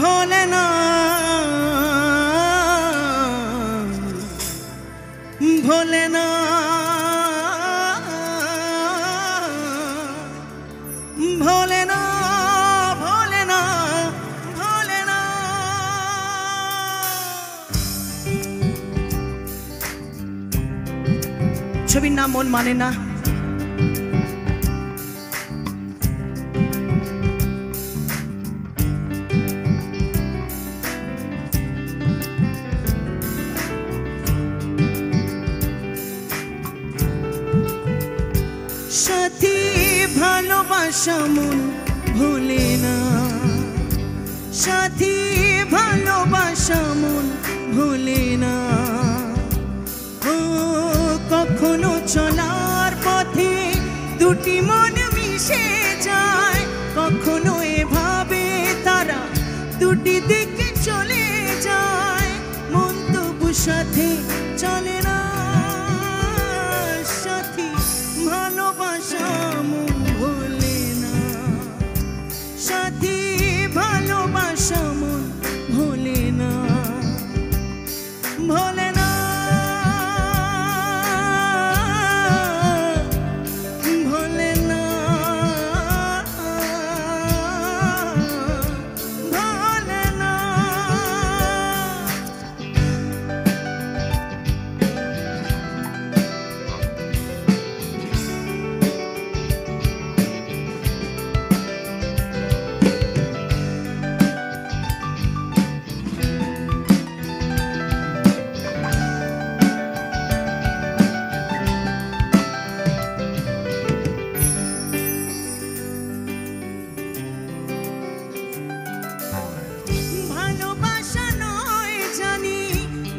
ভোলে না ভোলে না ভোলে না ভোলে না ভোলে না। ছবির নাম মন মানে না। সাথী ভালোবাসা মন ভোলে না, সাথী ভালোবাসা মন ভোলে না। ও কখনো চলার পথে দুটি মন মিশে যায়, কখনো এভাবে তারা দুটি দিকে চলে যায়, মন তবু সাথে চলে না। সাথী ভালোবাসা মন ভোলে না, সাথী ভালোবাসা মন ভোলে না, ভোলে না ভোলে না ভোলে না। ভালোবাসা নয় জানি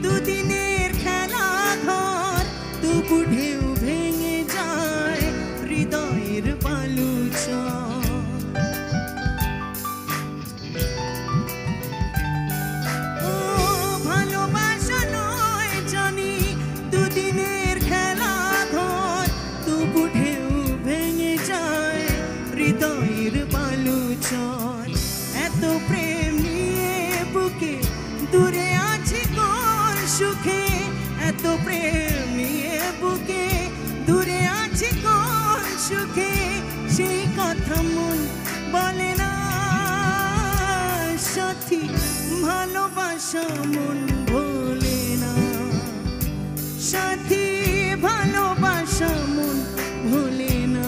দুদিনের খেলা ঘর, তবু ঢেউ ভেঙে যায় হৃদয়ের বালুচর। ও ভালোবাসা নয় জানি দুদিনের খেলা ঘর, তবু ঢেউ ভেঙে যায় হৃদয়ের বালুচর। এত প্রেম নিয়ে বুকে দূরে আছি কোন সুখে, এত প্রেম নিয়ে বুকে দূরে আছি কোন সুখে, সেই কথা মন বলে না। সাথী ভালোবাসা মন ভোলে না, সাথী ভালোবাসা মন ভোলে না।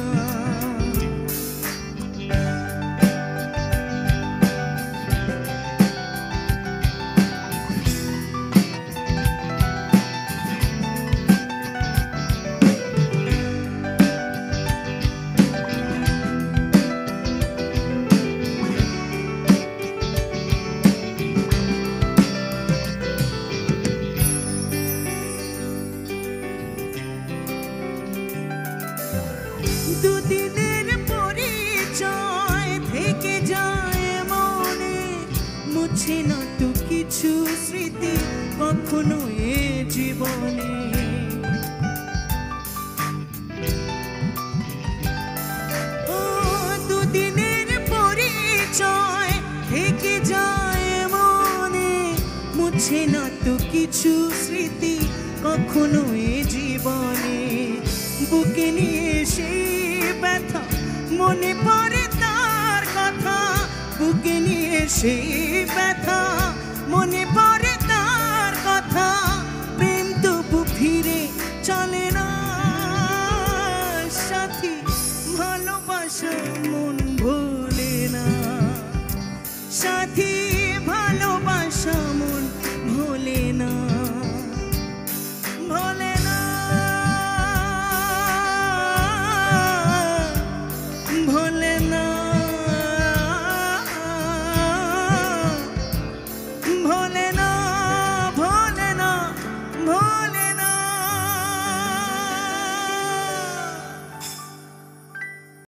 দুদিনের পরিচয় থেকে যায় মনে, মুছে না তো কিছু স্মৃতি কখনো এ জীবনে। ও দুদিনের পরিচয় থেকে যায় মনে, মুছে না তো কিছু স্মৃতি কখনো এ জীবনে। বুকে নিয়ে সেই ব্যথা মনে পড়ে তার কথা, বুকে নিয়ে সেই ব্যথা মনে পড়ে